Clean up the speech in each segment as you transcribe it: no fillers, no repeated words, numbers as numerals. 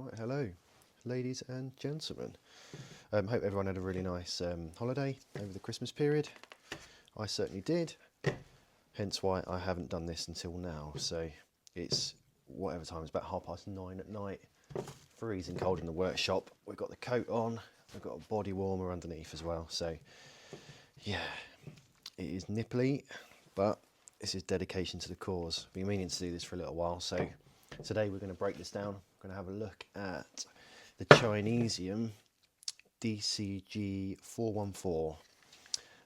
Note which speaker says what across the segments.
Speaker 1: Right, hello, ladies and gentlemen. Hope everyone had a really nice holiday over the Christmas period. I certainly did, hence why I haven't done this until now. So it's whatever time, it's about 9:30 at night, freezing cold in the workshop. We've got the coat on, we've got a body warmer underneath as well. So yeah, it is nipply, but this is dedication to the cause. I've been meaning to do this for a little while, so today we're going to break this down. We're going to have a look at the Chinesium DCG414,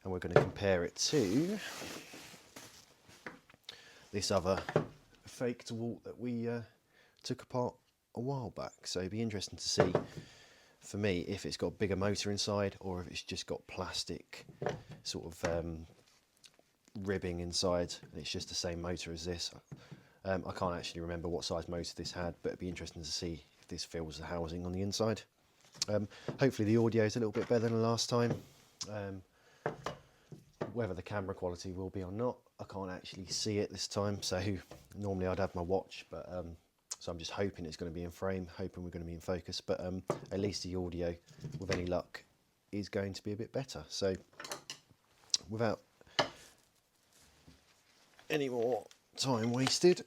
Speaker 1: and we're going to compare it to this other fake DeWalt that we took apart a while back. So it'd be interesting to see, for me, if it's got a bigger motor inside or if it's just got plastic sort of ribbing inside and it's just the same motor as this. I can't actually remember what size motor this had, but it'd be interesting to see if this fills the housing on the inside. Hopefully the audio is a little bit better than last time. Whether the camera quality will be or not, I can't actually see it this time, so normally I'd have my watch, but so I'm just hoping it's going to be in frame, hoping we're going to be in focus, but at least the audio, with any luck, is going to be a bit better. So without any more time wasted,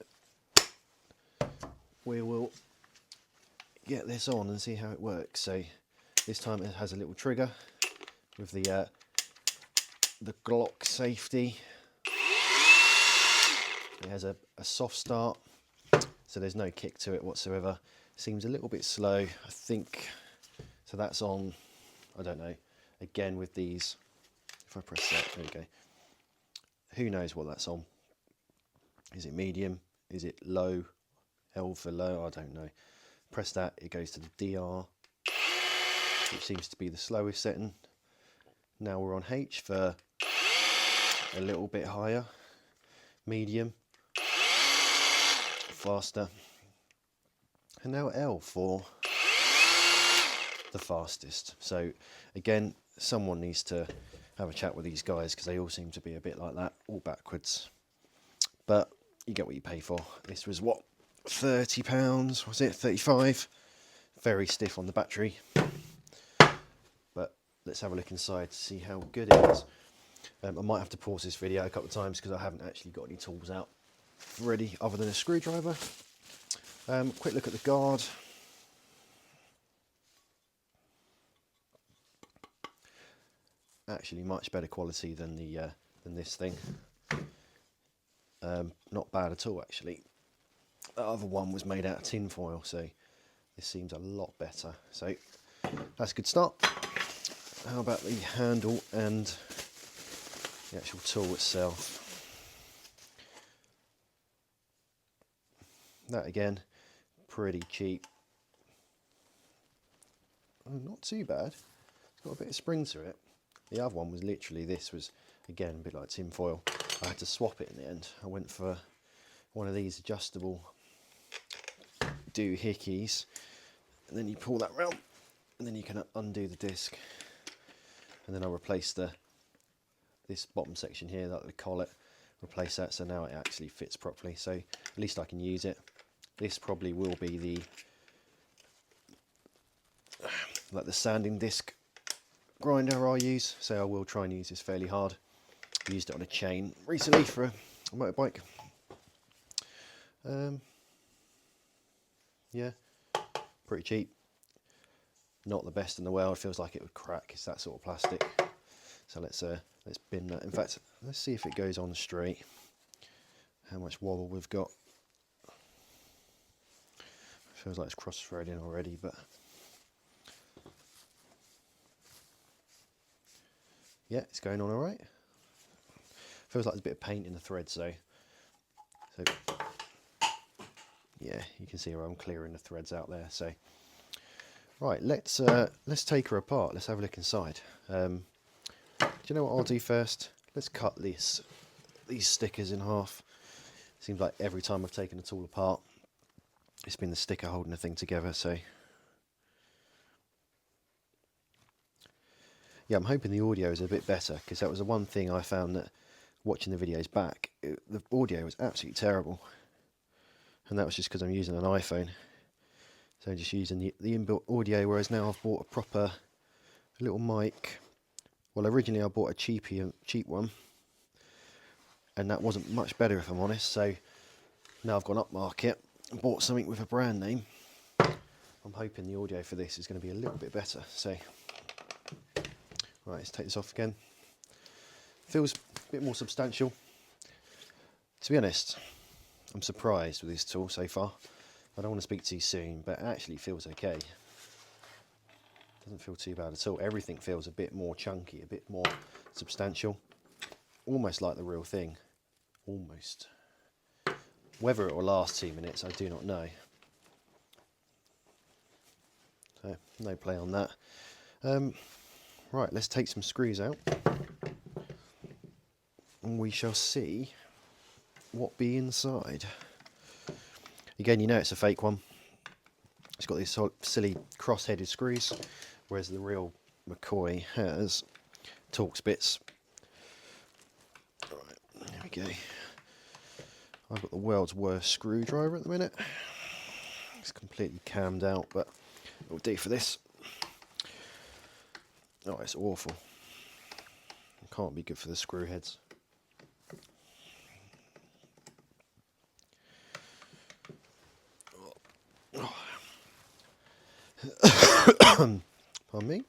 Speaker 1: we will get this on and see how it works. So this time it has a little trigger with the Glock safety. It has a soft start, so there's no kick to it whatsoever. Seems a little bit slow, I think. So that's on, I don't know, again with these, if I press that, there we go. Who knows what that's on? Is it medium? Is it low? L for low? I don't know. Press that, it goes to the DR, which seems to be the slowest setting. Now we're on H for a little bit higher, medium, faster, and now L for the fastest. So again, someone needs to have a chat with these guys because they all seem to be a bit like that, all backwards. But you get what you pay for. This was what, £30, was it? 35? Very stiff on the battery. But let's have a look inside to see how good it is. I might have to pause this video a couple of times because I haven't actually got any tools out ready other than a screwdriver. Quick look at the guard. Actually much better quality than this thing. Not bad at all actually. The other one was made out of tin foil, so this seems a lot better. So that's a good start. How about the handle and the actual tool itself? That again, pretty cheap. Oh, not too bad. It's got a bit of spring to it. The other one was literally, this was again a bit like tin foil. I had to swap it in the end. I went for one of these adjustable doohickeys, and then you pull that round and then you can undo the disc, and then I replaced this bottom section here, like the collet, replace that, so now it actually fits properly, so at least I can use it. This probably will be the sanding disc grinder I use, so I will try and use this fairly hard. I used it on a chain recently for a motorbike. Yeah, pretty cheap. Not the best in the world. Feels like it would crack. It's that sort of plastic. So let's bin that. In fact, let's see if it goes on straight. How much wobble we've got. Feels like it's cross-threading already, but yeah, it's going on all right. Feels like there's a bit of paint in the threads though. So yeah, you can see where I'm clearing the threads out there. So right, let's take her apart. Let's have a look inside. Do you know what I'll do first? Let's cut these stickers in half. Seems like every time I've taken a tool apart, it's been the sticker holding the thing together. So yeah, I'm hoping the audio is a bit better, because that was the one thing I found that watching the videos back, the audio was absolutely terrible, and that was just because I'm using an iPhone. So just using the inbuilt audio, whereas now I've bought a proper little mic. Well, originally I bought a cheap one, and that wasn't much better, if I'm honest. So now I've gone upmarket and bought something with a brand name. I'm hoping the audio for this is going to be a little bit better. So, right, let's take this off again. Feels a bit more substantial. To be honest, I'm surprised with this tool so far. I don't want to speak too soon, but it actually feels okay. Doesn't feel too bad at all. Everything feels a bit more chunky, a bit more substantial. Almost like the real thing. Almost. Whether it will last 2 minutes, I do not know. So, no play on that. Right, let's take some screws out. And we shall see what be inside. Again, you know it's a fake one. It's got these silly cross-headed screws, whereas the real McCoy has Torx bits. Right, there we go. I've got the world's worst screwdriver at the minute. It's completely cammed out, but it'll do for this. Oh, it's awful. It can't be good for the screw heads. Pardon me.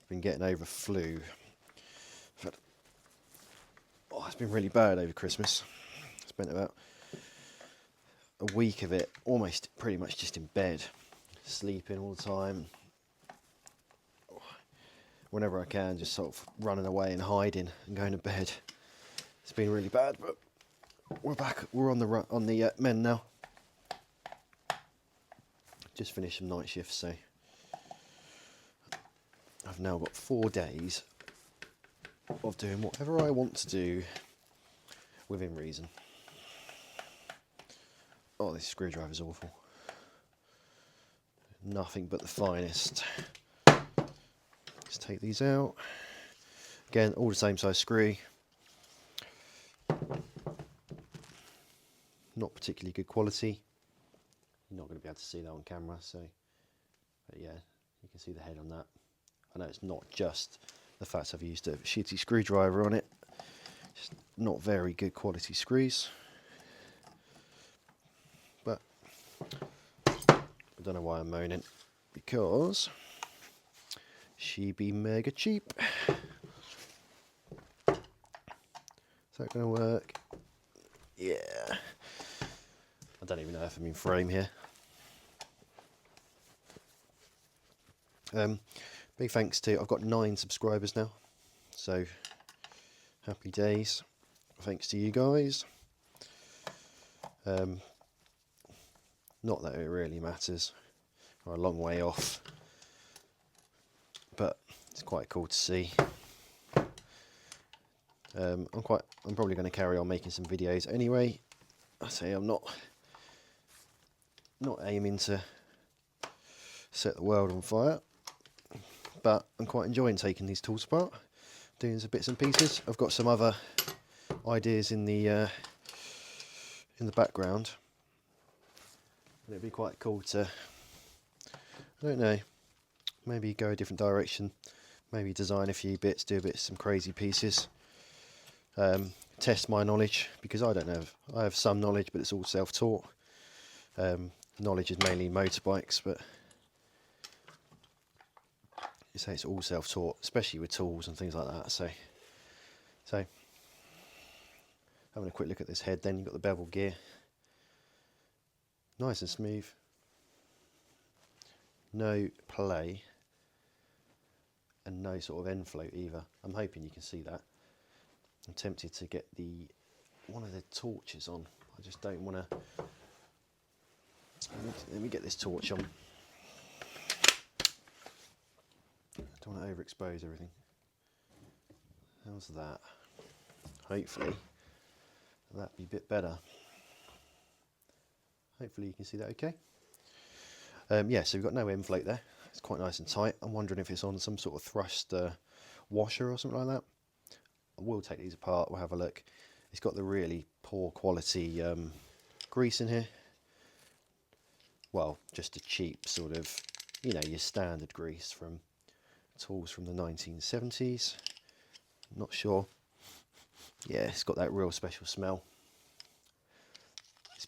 Speaker 1: Been getting over flu. It's been really bad over Christmas. Spent about a week of it almost pretty much just in bed, sleeping all the time. Whenever I can, just sort of running away and hiding and going to bed. It's been really bad, but we're back. We're on the mend now. Just finished some night shifts, so I've now got 4 days of doing whatever I want to do within reason. Oh, this screwdriver's awful. Nothing but the finest. Let's take these out. Again, all the same size screw. Not particularly good quality. You're not going to be able to see that on camera, so, but yeah, you can see the head on that. I know it's not just the fact I've used a shitty screwdriver on it. Just not very good quality screws. But I don't know why I'm moaning, because she be mega cheap. Is that going to work? Yeah. I don't even know if I'm in frame here. Big thanks to, I've got 9 subscribers now, so happy days. Thanks to you guys. Not that it really matters, we're a long way off, but it's quite cool to see. I'm probably going to carry on making some videos anyway. I say I'm not aiming to set the world on fire, but I'm quite enjoying taking these tools apart, doing some bits and pieces. I've got some other ideas in the background, and it'd be quite cool to, I don't know, maybe go a different direction, maybe design a few bits, do some crazy pieces, test my knowledge, because I don't know, I have some knowledge, but it's all self-taught. Knowledge is mainly motorbikes, but you say it's all self-taught, especially with tools and things like that. So having a quick look at this head, then you've got the bevel gear, nice and smooth, no play, and no sort of end float either. I'm hoping you can see that. I'm tempted to get one of the torches on. I just don't want to. Let me get this torch on. Don't want to overexpose everything. How's that? Hopefully that'll be a bit better. Hopefully you can see that okay. Yeah, so we've got no end float there. It's quite nice and tight. I'm wondering if it's on some sort of thrust washer or something like that. I will take these apart, we'll have a look. It's got the really poor quality grease in here. well, just a cheap sort of, you know, your standard grease from tools from the 1970s. Not sure. Yeah, it's got that real special smell. It's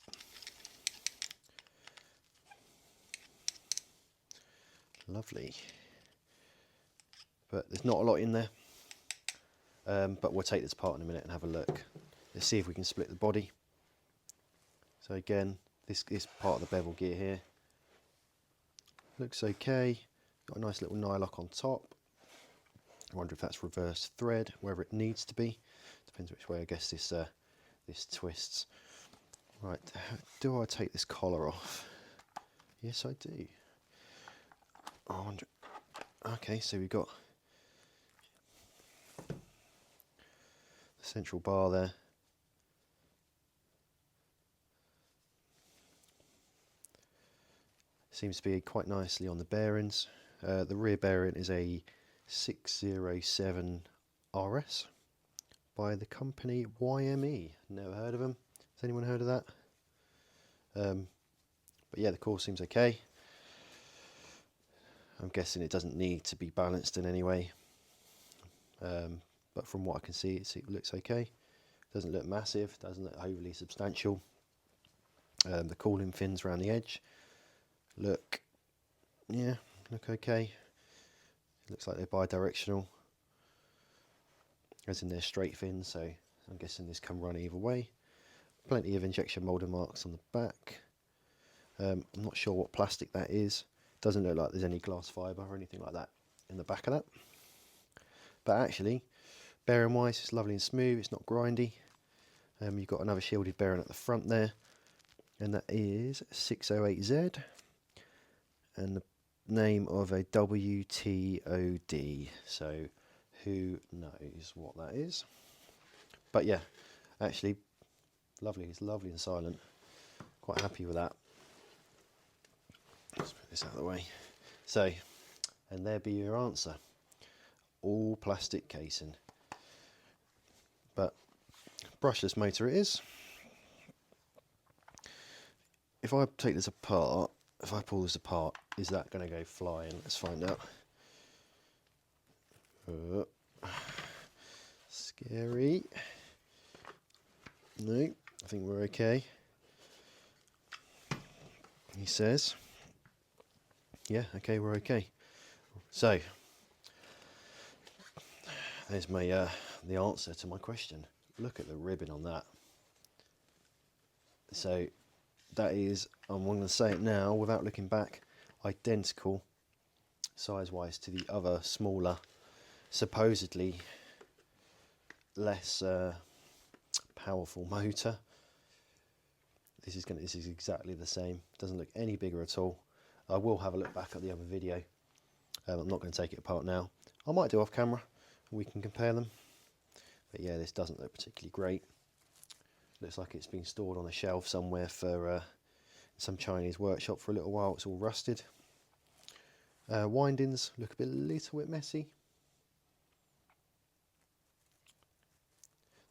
Speaker 1: lovely. But there's not a lot in there. But we'll take this apart in a minute and have a look. Let's see if we can split the body. So again, this part of the bevel gear here looks okay. Got a nice little nylock on top. I wonder if that's reverse thread, wherever it needs to be. Depends which way I guess this this twists. Right, do I take this collar off? Yes, I do. I wonder. Okay, so we've got the central bar there. Seems to be quite nicely on the bearings. The rear bearing is a 607 RS by the company YME. Never heard of them. Has anyone heard of that? But yeah, the core seems okay. I'm guessing it doesn't need to be balanced in any way. But from what I can see, it looks okay. Doesn't look massive, doesn't look overly substantial. The cooling fins around the edge look okay. Looks like they're bi-directional, as in they're straight fins, so I'm guessing this can run either way. Plenty of injection moulder marks on the back. I'm not sure what plastic that is. Doesn't look like there's any glass fibre or anything like that in the back of that. But actually, bearing wise, it's lovely and smooth, it's not grindy. You've got another shielded bearing at the front there, and that is 608Z, and the name of a WTOD, so who knows what that is. But yeah, actually lovely, it's lovely and silent. Quite happy with that. Let's put this out of the way. So, and there be your answer. All plastic casing. But brushless motor it is. If I take this apart, if I pull this apart, is that going to go flying? Let's find out. Scary. No, I think we're okay. He says. Yeah, okay, we're okay. So, there's my the answer to my question. Look at the ribbon on that. So, that is, I'm going to say it now without looking back, identical size-wise to the other smaller, supposedly less powerful motor. This is exactly the same. Doesn't look any bigger at all. I will have a look back at the other video. I'm not going to take it apart now. I might do off camera. We can compare them. But yeah, this doesn't look particularly great. Looks like it's been stored on a shelf somewhere for some Chinese workshop for a little while. It's all rusted. Windings look a little bit messy.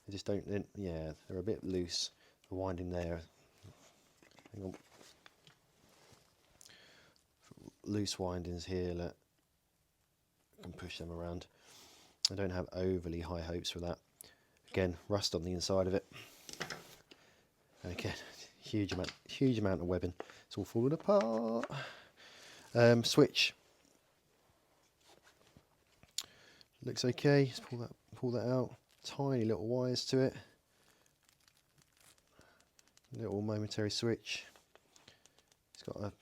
Speaker 1: They just don't, yeah, they're a bit loose. The winding there, hang on. Loose windings here, look. I can push them around. I don't have overly high hopes for that. Again, rust on the inside of it. And again, huge amount of webbing. It's all falling apart. Switch looks okay. Let's pull that out. Tiny little wires to it. Little momentary switch. It's got a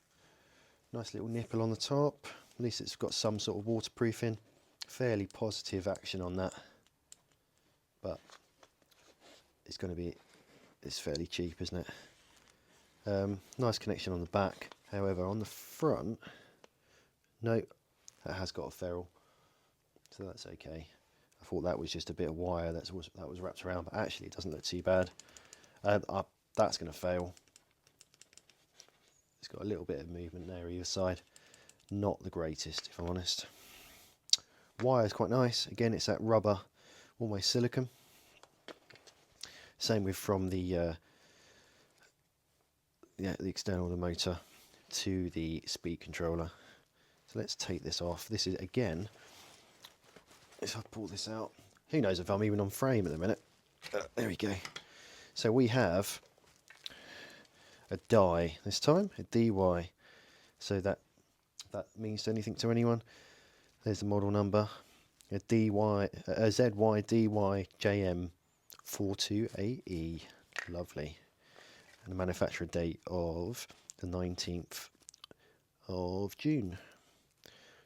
Speaker 1: nice little nipple on the top. At least it's got some sort of waterproofing. Fairly positive action on that. But it's fairly cheap, isn't it? Nice connection on the back. However, on the front, no, that has got a ferrule, so that's okay. I thought that was just a bit of wire that was wrapped around, but actually it doesn't look too bad. That's going to fail. It's got a little bit of movement there either side. Not the greatest, if I'm honest. Wire is quite nice. Again, it's that rubber, almost silicone. Same with from the external of the motor. to the speed controller. So let's take this off. This is, again, if I pull this out, who knows if I'm even on frame at the minute. There we go. So we have a die this time, a DY. So that means anything to anyone. There's the model number, a ZYDYJM42AE. Lovely. And the manufacturer date of the 19th of June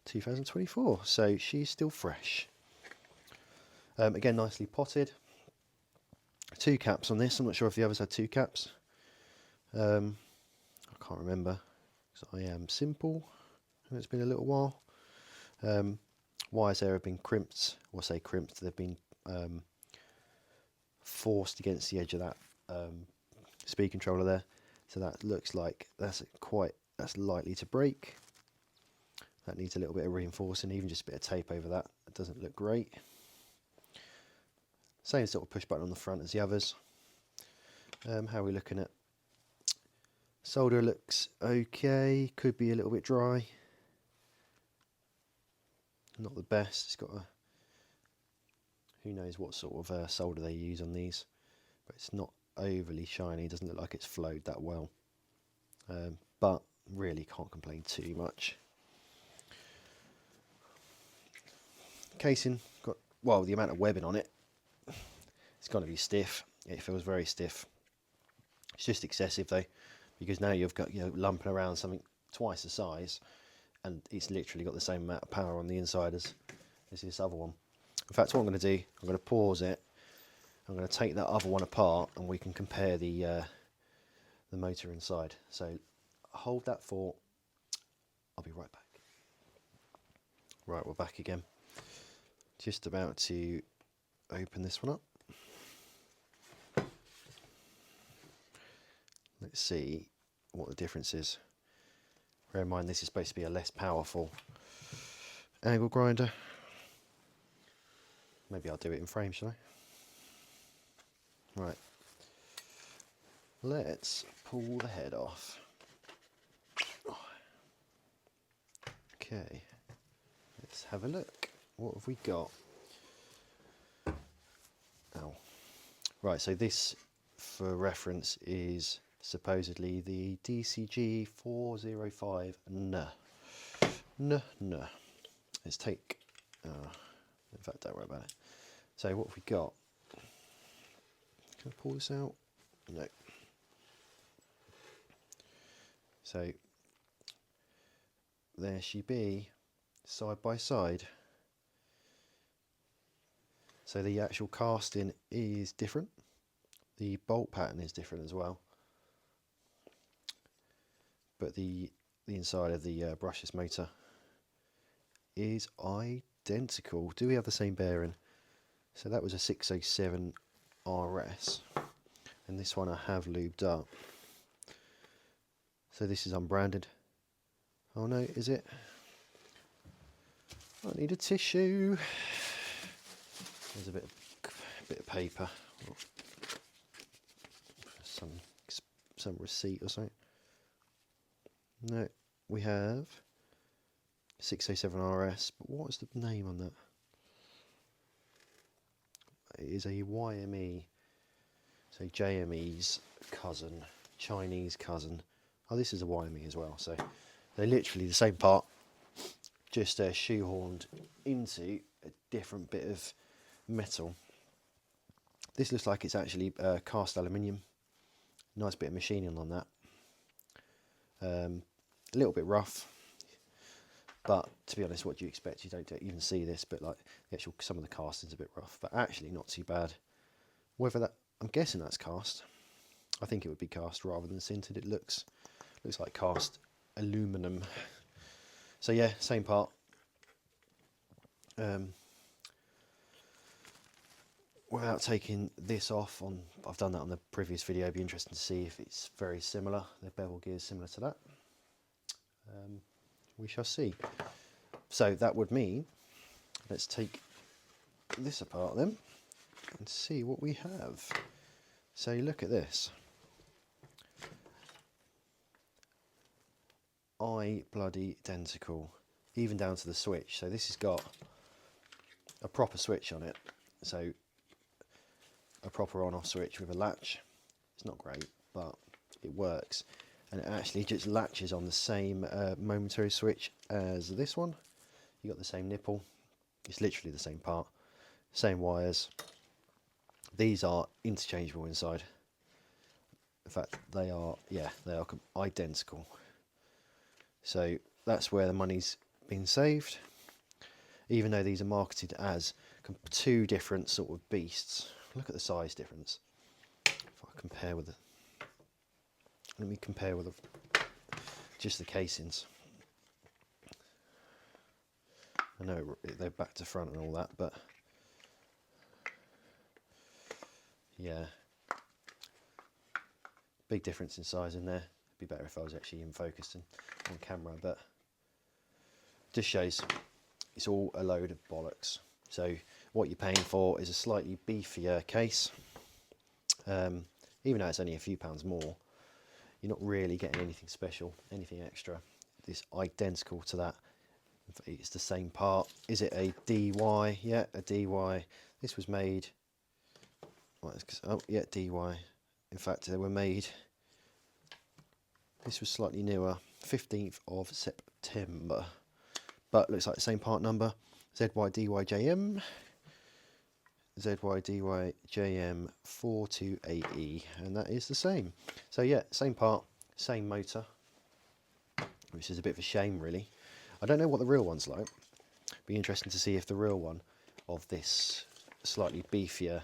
Speaker 1: 2024. So she's still fresh. Again, nicely potted. 2 caps on this. I'm not sure if the others had 2 caps. I can't remember, because I am simple and it's been a little while. Wires there have been crimped, or say crimped, they've been forced against the edge of that speed controller there. So that looks like that's likely to break. That needs a little bit of reinforcing, even just a bit of tape over that. It doesn't look great. Same sort of push button on the front as the others. How are we looking at? Solder looks okay, could be a little bit dry. Not the best. It's got a, who knows what sort of solder they use on these, but it's not overly shiny. It doesn't look like it's flowed that well, but really can't complain too much. Casing got, well, the amount of webbing on it, it's going to be stiff. It feels very stiff. It's just excessive though, because now you've got, lumping around something twice the size, and it's literally got the same amount of power on the inside as this other one. In fact, what I'm going to do, I'm going to pause it. I'm going to take that other one apart, and we can compare the motor inside. So hold that thought. I'll be right back. Right, we're back again. Just about to open this one up. Let's see what the difference is. Bear in mind, this is supposed to be a less powerful angle grinder. Maybe I'll do it in frame, shall I? Right. Let's pull the head off. Okay. Let's have a look. What have we got? Oh. Right, so this, for reference, is supposedly the DCG414. No. Let's take, in fact, don't worry about it. So what have we got? Can I pull this out? No. So there she be, side by side. So the actual casting is different. The bolt pattern is different as well. But the inside of the brushless motor is identical. Do we have the same bearing? So that was a 607 RS, and this one I have lubed up. So this is unbranded. Oh no, is it? I need a tissue. There's a bit of paper, some receipt or something. No, we have 607 RS, but what is the name on that? It is a YME, so JME's cousin, Chinese cousin. Oh, this is a YME as well, so they're literally the same part, just shoehorned into a different bit of metal. This looks like it's actually cast aluminium. Nice bit of machining on that. A little bit rough, but to be honest, what do you expect? You don't even see this, but like the actual, some of the casting's a bit rough, but actually not too bad. Whether that, I'm guessing that's cast. I think it would be cast rather than sintered. It looks like cast aluminum. So yeah, same part. Without taking this off, I've done that on the previous video. It'd be interesting to see if it's very similar. The bevel gear is similar to that. We shall see. So that would mean, let's take this apart then and see what we have. So look at this. bloody identical, even down to the switch. So this has got a proper switch on it, so a proper on-off switch with a latch. It's not great, but it works, and it actually just latches on the same momentary switch as this one. You got the same nipple. It's literally the same part, same wires. These are interchangeable inside. In fact, they are, yeah, they are identical. So that's where the money's been saved. Even though these are marketed as two different sort of beasts. Look at the size difference. If I compare with let me compare with just the casings. I know they're back to front and all that, but yeah, big difference in size in there. It'd be better if I was actually in focus and on camera, but just shows it's all a load of bollocks. So what you're paying for is a slightly beefier case. Even though it's only a few pounds more, you're not really getting anything special, anything extra. It's identical to that. It's the same part. Is it a DY? Yeah, a DY. This was made, oh yeah, DY. In fact, they were made, this was slightly newer, 15th of September. But looks like the same part number, ZYDYJM, ZYDYJM 428E, and that is the same. So yeah, same part, same motor, which is a bit of a shame really. I don't know what the real one's like. Be interesting to see if the real one of this slightly beefier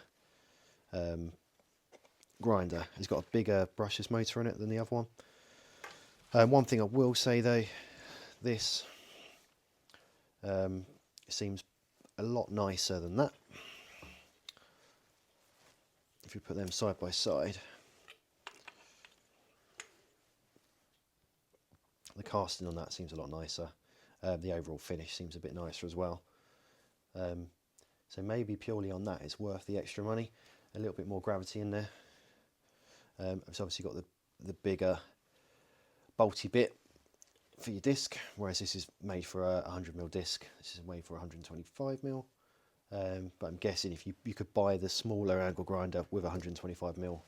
Speaker 1: grinder has got a bigger brushless motor in it than the other one. One thing I will say though, this seems a lot nicer than that. If you put them side by side, the casting on that seems a lot nicer. The overall finish seems a bit nicer as well. So maybe purely on that it's worth the extra money. A little bit more gravity in there. It's obviously got the bigger bolty bit for your disc, whereas this is made for a 100mm disc. This is made for 125mm. But I'm guessing if you could buy the smaller angle grinder with 125mm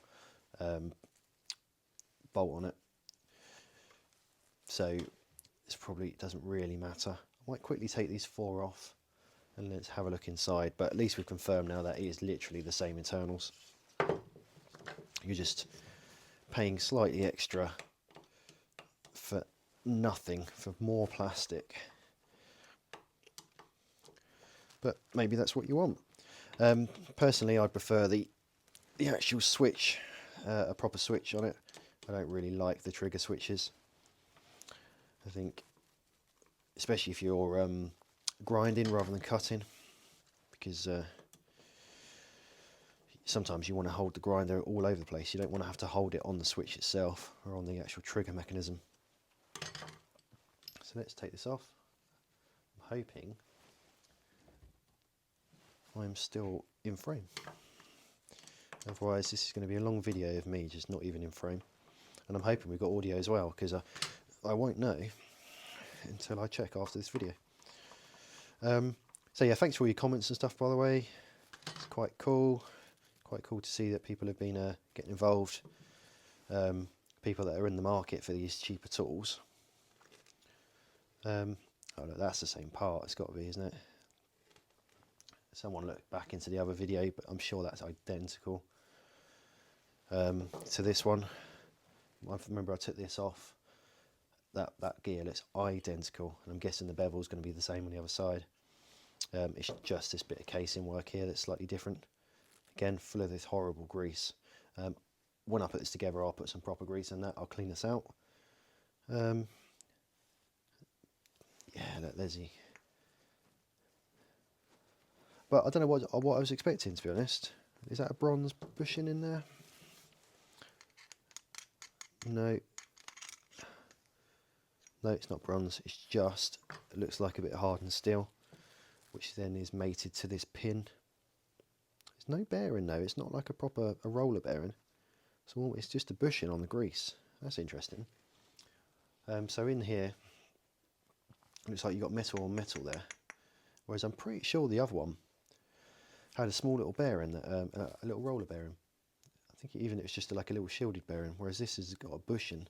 Speaker 1: bolt on it. So it's probably doesn't really matter. I might quickly take these four off and let's have a look inside, but at least we've confirmed now that it is literally the same internals. You're just paying slightly extra for nothing, for more plastic. But maybe that's what you want. Personally, I prefer the actual switch, a proper switch on it. I don't really like the trigger switches. I think, especially if you're grinding rather than cutting, because sometimes you want to hold the grinder all over the place. You don't want to have to hold it on the switch itself or on the actual trigger mechanism. So let's take this off. I'm hoping I'm still in frame. Otherwise this is going to be a long video of me just not even in frame. And I'm hoping we've got audio as well, because I won't know until I check after this video. So yeah, thanks for all your comments and stuff, by the way. It's quite cool to see that people have been getting involved, people that are in the market for these cheaper tools. Oh look, that's the same part, it's got to be, isn't it? Someone looked back into the other video, but I'm sure that's identical to this one. I remember I took this off. That gear looks identical, and I'm guessing the bevel's going to be the same on the other side. It's just this bit of casing work here that's slightly different. Again, full of this horrible grease. When I put this together, I'll put some proper grease in that. I'll clean this out. Yeah, look, there's the. But I don't know what I was expecting, to be honest. Is that a bronze bushing in there? No. No, it's not bronze. It's just, it looks like a bit of hardened steel, which then is mated to this pin. There's no bearing though. It's not like a proper roller bearing. So it's just a bushing on the grease. That's interesting. So in here, looks like you've got metal on metal there, whereas I'm pretty sure the other one had a small little bearing, a little roller bearing. I think even it was just like a little shielded bearing, whereas this has got a bushing.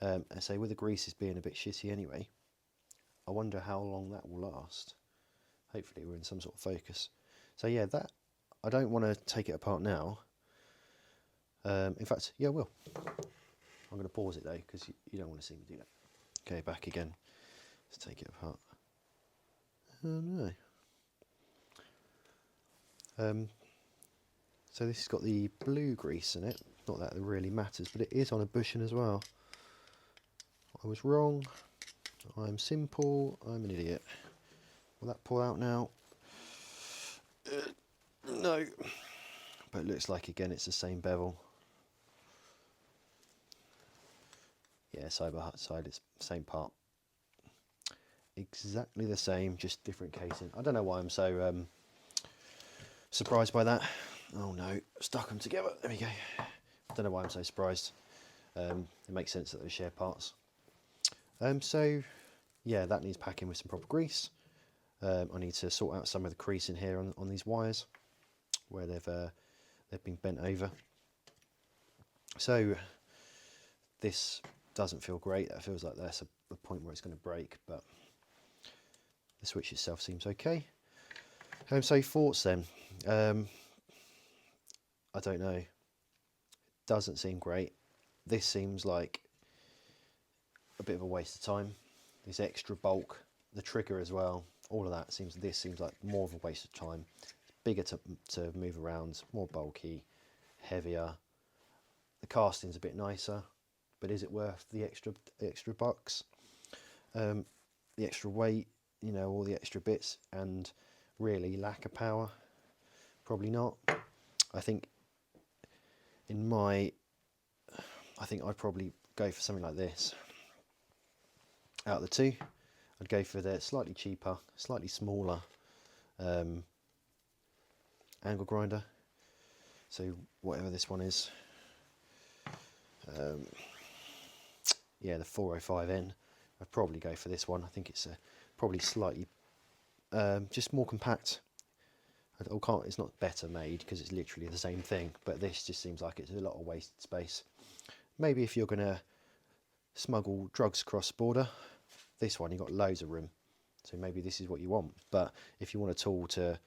Speaker 1: And so with the greases being a bit shitty anyway, I wonder how long that will last. Hopefully we're in some sort of focus. So yeah, that, I don't want to take it apart now. In fact, yeah, I will. I'm going to pause it though, because you don't want to see me do that. Okay, back again. Let's take it apart. Oh no. So this has got the blue grease in it. Not that it really matters, but it is on a bushing as well. I was wrong. I'm simple. I'm an idiot. Will that pull out now? No. But it looks like, again, it's the same bevel. Yeah, side by side, it's the same part. Exactly the same, just different casing. I don't know why I'm so surprised by that. Oh no, stuck them together. There we go. I don't know why I'm so surprised. It makes sense that they share parts. So yeah, that needs packing with some proper grease. I need to sort out some of the crease in here on these wires where they've been bent over. So this doesn't feel great. That feels like that's a point where it's going to break, but the switch itself seems okay. So thoughts then. I don't know. Doesn't seem great. This seems like a bit of a waste of time. This extra bulk, the trigger as well, all of that seems. This seems like more of a waste of time. It's bigger to move around, more bulky, heavier. The casting's a bit nicer, but is it worth the extra bucks? The extra weight, you know, all the extra bits, and really lack of power? Probably not. I think I'd probably go for something like this. Out of the two, I'd go for the slightly cheaper, slightly smaller angle grinder. So whatever this one is, yeah, the 405N. I'd probably go for this one. I think it's probably slightly just more compact. It's not better made because it's literally the same thing, but this just seems like it's a lot of wasted space. Maybe if you're going to smuggle drugs cross border, this one, you've got loads of room, so maybe this is what you want. But if you want a tool to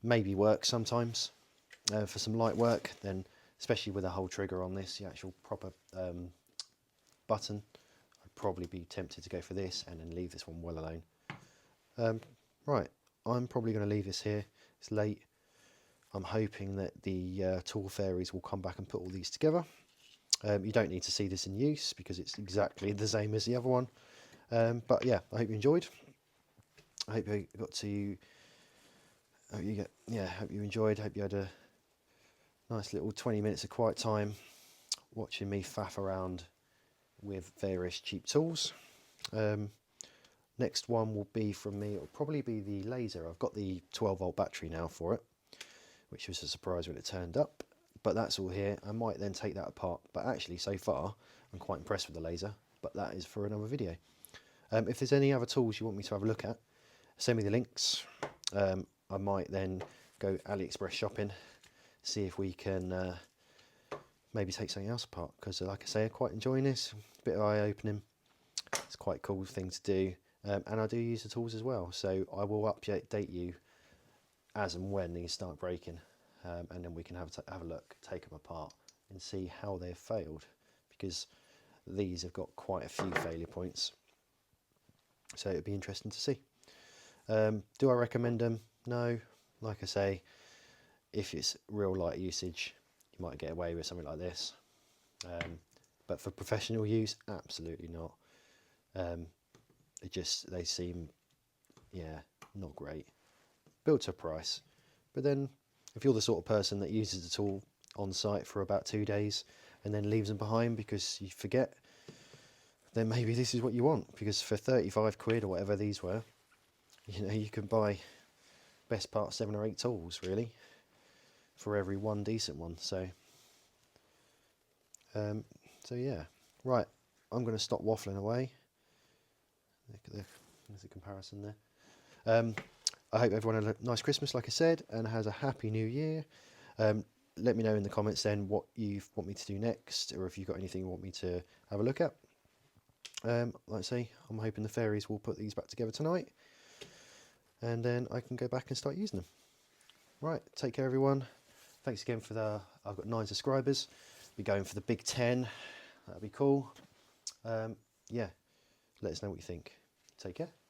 Speaker 1: maybe work sometimes for some light work, then especially with a whole trigger on this, the actual proper button, I'd probably be tempted to go for this and then leave this one well alone. Right, I'm probably going to leave this here. It's late. I'm hoping that the tool fairies will come back and put all these together. You don't need to see this in use because it's exactly the same as the other one. But yeah, I hope you enjoyed. I hope you got to. Hope you enjoyed. Hope you had a nice little 20 minutes of quiet time watching me faff around with various cheap tools. Next one will be from me. It'll probably be the laser. I've got the 12-volt battery now for it, which was a surprise when it turned up. But that's all here. I might then take that apart. But actually, so far, I'm quite impressed with the laser. But that is for another video. If there's any other tools you want me to have a look at, send me the links. I might then go AliExpress shopping, see if we can maybe take something else apart. Because like I say, I'm quite enjoying this. A bit of eye-opening. It's quite a cool thing to do. And I do use the tools as well. So I will update you as and when these start breaking. And then we can have a look, take them apart and see how they've failed, because these have got quite a few failure points, so it'd be interesting to see. Do I recommend them? No. Like I say, if it's real light usage, you might get away with something like this, but for professional use, absolutely not. They seem, yeah, not great. Built to a price, but then if you're the sort of person that uses the tool on site for about 2 days and then leaves them behind because you forget, then maybe this is what you want. Because for 35 quid or whatever these were, you know, you can buy best part 7 or 8 tools really for every one decent one. So yeah, right, I'm going to stop waffling away. There's a comparison there. I hope everyone had a nice Christmas, like I said, and has a happy new year. Let me know in the comments then what you want me to do next, or if you've got anything you want me to have a look at. Like I say, I'm hoping the fairies will put these back together tonight, and then I can go back and start using them. Right, take care everyone. Thanks again for I've got 9 subscribers. We're going for the big 10. That'd be cool. Yeah, let us know what you think. Take care.